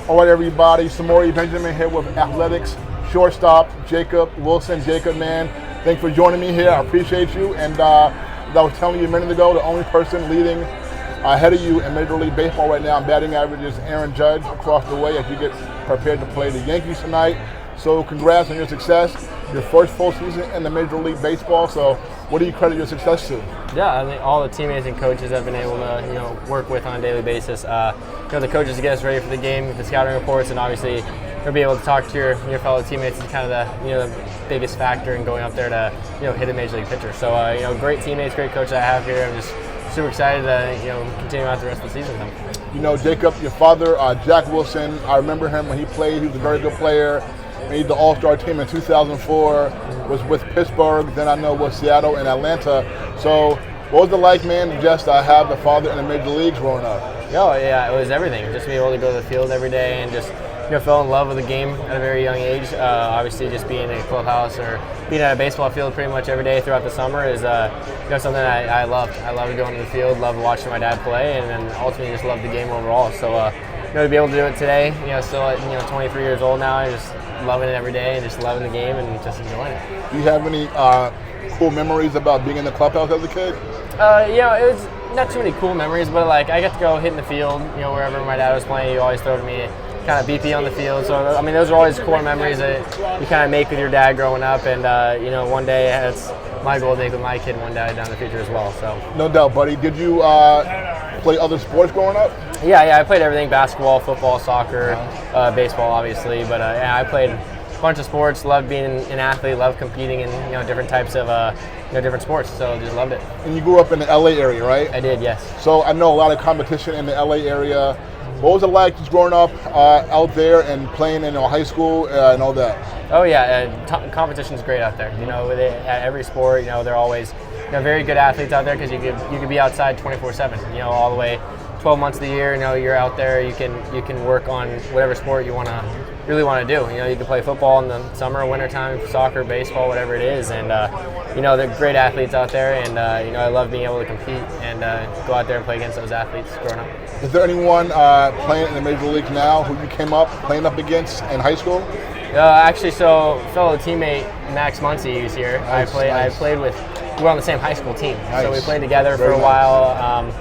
All right, everybody. Samori Benjamin here with Athletics shortstop Jacob Wilson. Jacob, man, thanks for joining me here. I appreciate you. And as I was telling you a minute ago, the only person leading ahead of you in Major League Baseball right now in batting average is Aaron Judge across the way as you get prepared to play the Yankees tonight. So congrats on your success, your first full season in the Major League Baseball. So what do you credit your success to? Yeah, I think all the teammates and coaches I've been able to work with on a daily basis. The coaches to get us ready for the game, the scouting reports, and obviously you'll be able to talk to your fellow teammates is kind of the biggest factor in going up there to hit a major league pitcher. So great teammates, great coach I have here. I'm just super excited to continue out the rest of the season with them. Jacob, your father, Jack Wilson, I remember him when he played. He was a very good player. Made the All-Star team in 2004, was with Pittsburgh, then I know with Seattle and Atlanta. So what was it like, man, to just have a father in the major leagues growing up? Oh, yeah, it was everything. Just being able to go to the field every day and just fell in love with the game at a very young age. Obviously, just being in a clubhouse or being at a baseball field pretty much every day throughout the summer is something that I loved. I loved going to the field, loved watching my dad play, and then ultimately just loved the game overall. So to be able to do it today, still at 23 years old now, I just loving it every day and just loving the game and just enjoying it. Do you have any cool memories about being in the clubhouse as a kid? It was not too many cool memories, but I got to go hit in the field, wherever my dad was playing. He always throw to me, kind of BP on the field. So those are always core memories that you kind of make with your dad growing up. And one day it's my goal to make with my kid one day down the future as well. So no doubt, buddy. Did you play other sports growing up? Yeah, I played everything: basketball, football, soccer, baseball, obviously. But I played a bunch of sports. Loved being an athlete. Loved competing in different types of different sports. So just loved it. And you grew up in the LA area, right? I did, yes. So I know a lot of competition in the LA area. What was it like just growing up out there and playing in high school and all that? Oh yeah, competition is great out there. At every sport, they're always very good athletes out there because you could be outside 24/7. All the way 12 months of the year. You're out there. You can work on whatever sport you really want to do. You can play football in the summer, winter time, soccer, baseball, whatever it is. And they're great athletes out there. And I love being able to compete and go out there and play against those athletes growing up. Is there anyone playing in the major leagues now who you came up playing up against in high school? Actually, so fellow teammate Max Muncy, who's here. Nice. I played with. We were on the same high school team, nice. So we played together Very for a nice. while.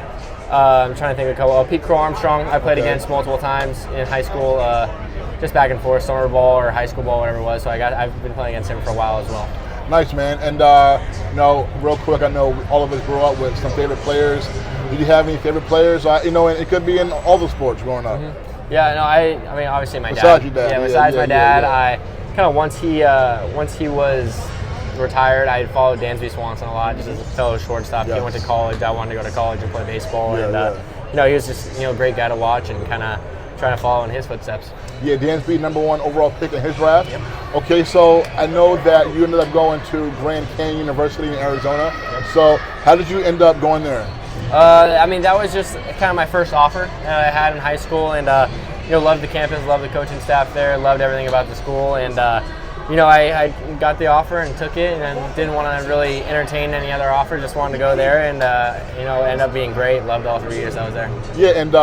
I'm trying to think of a couple. Pete Crow Armstrong, I played against multiple times in high school, just back and forth, summer ball or high school ball, whatever it was. So I've been playing against him for a while as well. Nice, man. And real quick, I know all of us grew up with some favorite players. Did you have any favorite players? And it could be in all the sports growing up. Mm-hmm. Yeah, no, I mean, obviously my dad. Besides your dad. Yeah, besides my dad, yeah. I kind of once he was retired, I followed Dansby Swanson a lot, just as a fellow shortstop. Yes. He went to college. I wanted to go to college and play baseball, Yeah, and he was just a great guy to watch and kind of trying to follow in his footsteps. Yeah, Dansby, #1 overall pick in his draft. Yep. Okay, so I know that you ended up going to Grand Canyon University in Arizona. Yep. So how did you end up going there? That was just kind of my first offer that I had in high school, and loved the campus, loved the coaching staff there, loved everything about the school, and I got the offer and took it, and then didn't want to really entertain any other offer. Just wanted to go there, and ended up being great. Loved all 3 years I was there. Yeah, and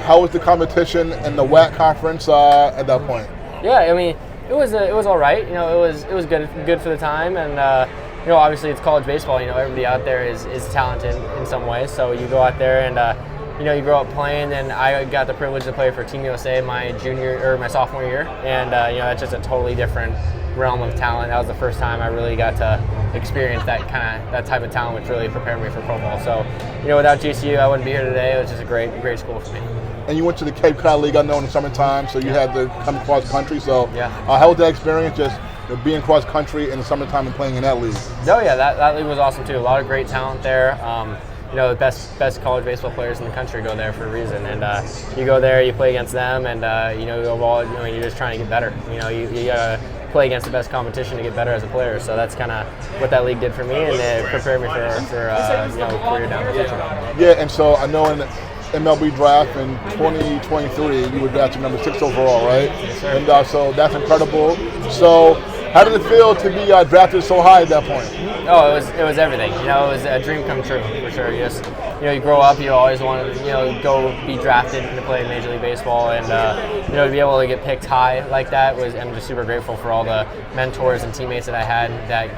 how was the competition in the WAC conference at that point? Yeah, I mean, it was all right. It was good for the time, and obviously it's college baseball. Everybody out there is talented in some ways. So you go out there and you grow up playing, and I got the privilege to play for Team USA my sophomore year, and that's just a totally different realm of talent. That was the first time I really got to experience that type of talent, which really prepared me for pro ball. So, without GCU, I wouldn't be here today. It was just a great school for me. And you went to the Cape Cod League, I know, in the summertime, so you had to come cross country. So, yeah. How was that experience, just being cross country in the summertime and playing in that league? Oh yeah, that league was awesome too. A lot of great talent there. The best college baseball players in the country go there for a reason, and you go there, you play against them, and overall, you're just trying to get better. You gotta play against the best competition to get better as a player. So that's kind of what that league did for me, and it prepared me for career down the future. Yeah, and so I know in the MLB draft in 2023, you were drafted number 6 overall, right? Yes, sir. And so that's incredible. So how did it feel to be drafted so high at that point? Oh, it was everything. It was a dream come true for sure. you grow up, you always want to go be drafted to play Major League Baseball, and to be able to get picked high like that I'm just super grateful for all the mentors and teammates that I had that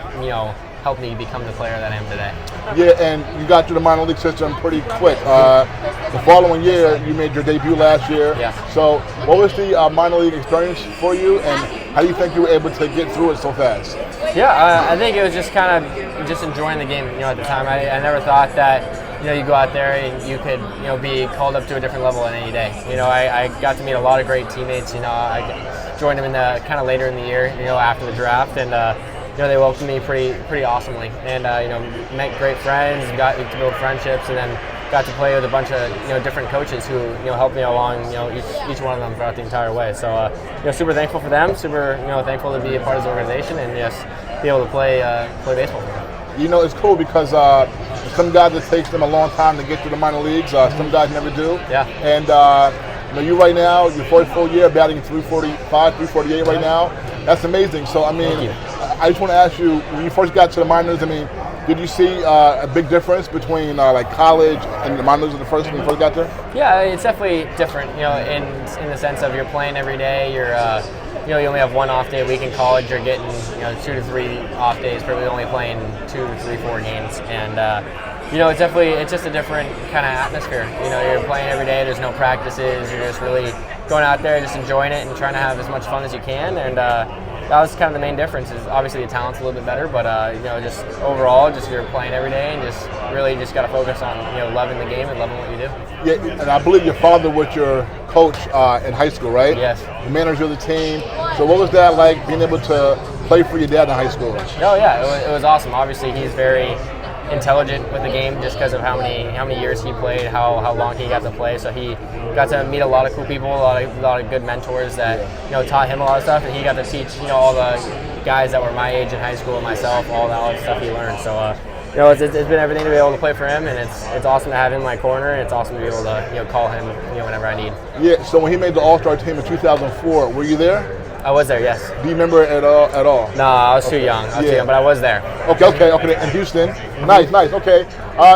helped me become the player that I am today. Yeah, and you got through the minor league system pretty quick. The following year, you made your debut last year. Yeah. So what was the minor league experience for you, and how do you think you were able to get through it so fast? Yeah, I think it was just kind of just enjoying the game. At the time, I never thought that you go out there and you could be called up to a different level in any day. I got to meet a lot of great teammates. I joined them in the kind of later in the year, after the draft, and they welcomed me pretty awesomely, and met great friends, got to build friendships, and then got to play with a bunch of different coaches who helped me along each one of them throughout the entire way. So super thankful for them, super thankful to be a part of this organization and just be able to play baseball for them. It's cool because some guys it takes them a long time to get to the minor leagues. Some guys never do. Yeah. And you right now, your first full year batting 345, 348 right now. That's amazing. So I just want to ask you, when you first got to the minors, did you see a big difference between like college and the minors when you first got there? Yeah, it's definitely different. In the sense of you're playing every day. You're you only have one off day a week in college. You're getting 2 to 3 off days, probably only playing 2, 3, 4 games, and it's just a different kind of atmosphere. You're playing every day. There's no practices. You're just really going out there, just enjoying it, and trying to have as much fun as you can. And that was kind of the main difference. Is obviously the talent's a little bit better, but just overall, just you're playing every day, and just really just got to focus on loving the game and loving what you do. Yeah, and I believe your father was your coach in high school, right? Yes. The manager of the team. So what was that like, being able to play for your dad in high school? Oh yeah, it was awesome. Obviously, he's very intelligent with the game just because of how many years he played, how long he got to play. So he got to meet a lot of cool people, a lot of good mentors that taught him a lot of stuff, and he got to teach all the guys that were my age in high school and myself all the stuff he learned. So it's been everything to be able to play for him, and it's awesome to have him in my corner, and it's awesome to be able to call him whenever I need. Yeah. So when he made the All-Star team in 2004, were you there? I was there, yes. Do you remember it at all? No, I was too young. But I was there. Okay. In Houston. Nice. Okay.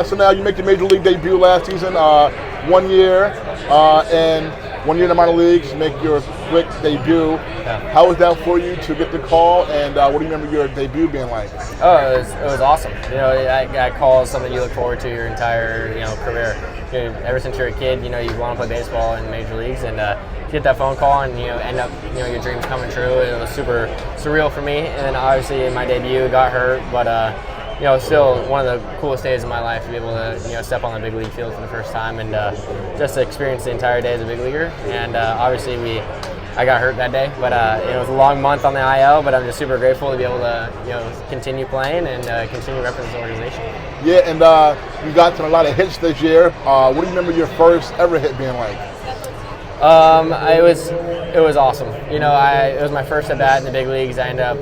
So now you make your major league debut last season. 1 year and 1 year in the minor leagues. You make your quick debut. Yeah. How was that for you to get the call? And what do you remember your debut being like? Oh, it was awesome. That call is something you look forward to your entire career. Ever since you're a kid, you want to play baseball in major leagues, and get that phone call and end up your dreams coming true. It was super surreal for me, and then obviously in my debut got hurt, but still one of the coolest days of my life to be able to step on the big league field for the first time and just to experience the entire day as a big leaguer. And obviously I got hurt that day, but it was a long month on the IL, but I'm just super grateful to be able to continue playing and continue representing this organization. Yeah, and you got to a lot of hits this year. What do you remember your first ever hit being like? It was awesome. It was my first at bat in the big leagues. I ended up,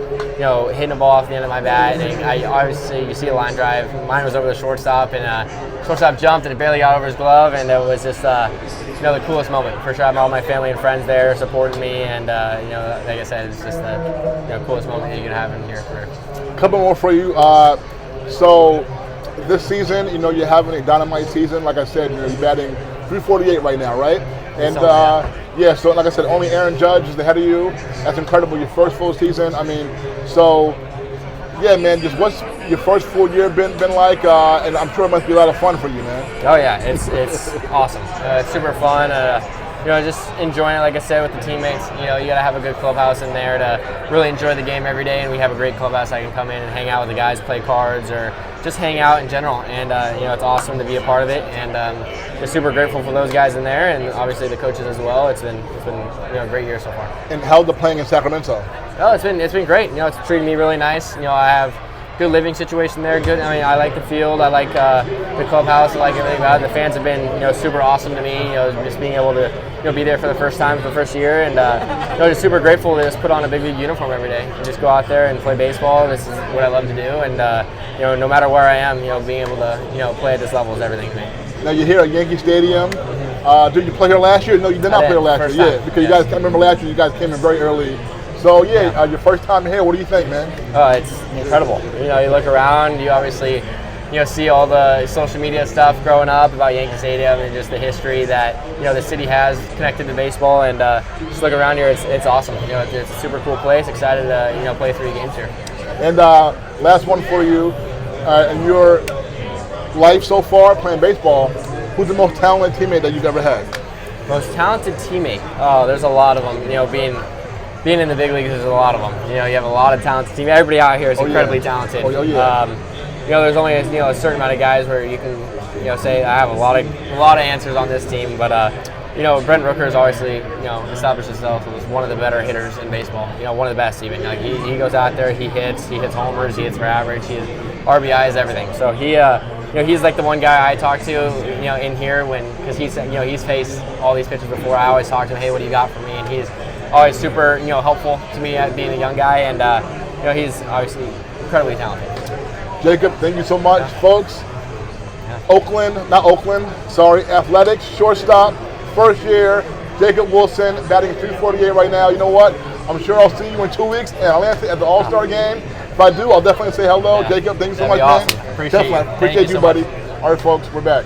hitting a ball off the end of my bat, and obviously you see a line drive. Mine was over the shortstop, and shortstop jumped and it barely got over his glove, and it was just the coolest moment. For sure, I had all my family and friends there supporting me, and like I said, it's just the coolest moment that you can have in your career. A couple more for you. So this season, you're having a dynamite season. Like I said, you're batting 348 right now, right? And so like I said, only Aaron Judge is ahead of you. That's incredible. Your first full season. Yeah, man. Just what's your first full year been like? And I'm sure it must be a lot of fun for you, man. Oh yeah, it's awesome. It's super fun. Just enjoying it, like I said, with the teammates. You gotta have a good clubhouse in there to really enjoy the game every day, and we have a great clubhouse. I can come in and hang out with the guys, play cards, or just hang out in general. And it's awesome to be a part of it, and we're super grateful for those guys in there, and obviously the coaches as well. It's been a great year so far. And how's the playing in Sacramento? Oh, it's been great. It's treated me really nice. I have good living situation there. Good. I like the field. I like the clubhouse. I like everything about it. The fans have been super awesome to me. Just being able to be there for the first time for the first year, and just super grateful to just put on a big league uniform every day and just go out there and play baseball. This is what I love to do, and no matter where I am, being able to play at this level is everything to me. Now you're here at Yankee Stadium. Did you play here last year? No, you did not play here last year. Yeah, because you guys. I remember last year you guys came in very early. So your first time here. What do you think, man? Oh, it's incredible. You look around. You obviously see all the social media stuff growing up about Yankee Stadium and just the history that the city has connected to baseball, and just look around here, it's awesome. It's a super cool place. Excited to play 3 games here. And last one for you, in your life so far playing baseball, who's the most talented teammate that you've ever had? Most talented teammate? Oh, there's a lot of them. Being in the big leagues, there's a lot of them. You have a lot of talented teammates. Everybody out here is incredibly talented. There's only a certain amount of guys where you can say I have a lot of answers on this team, but Brent Rooker's obviously established himself as one of the better hitters in baseball. One of the best even. He goes out there, he hits homers, he hits for average, he hits RBIs, everything. So he's like the one guy I talk to in here because he's faced all these pitchers before. I always talk to him, hey, what do you got for me? And he's always super helpful to me at being a young guy, and he's obviously incredibly talented. Jacob, thank you so much, folks. Athletics, shortstop, first year, Jacob Wilson, batting .348 right now. You know what? I'm sure I'll see you in 2 weeks in Atlanta at the All-Star game. If I do, I'll definitely say hello. Yeah. Jacob, thank you so much, That'd be awesome. man. Appreciate you. Appreciate you, so buddy. much. All right, folks, we're back.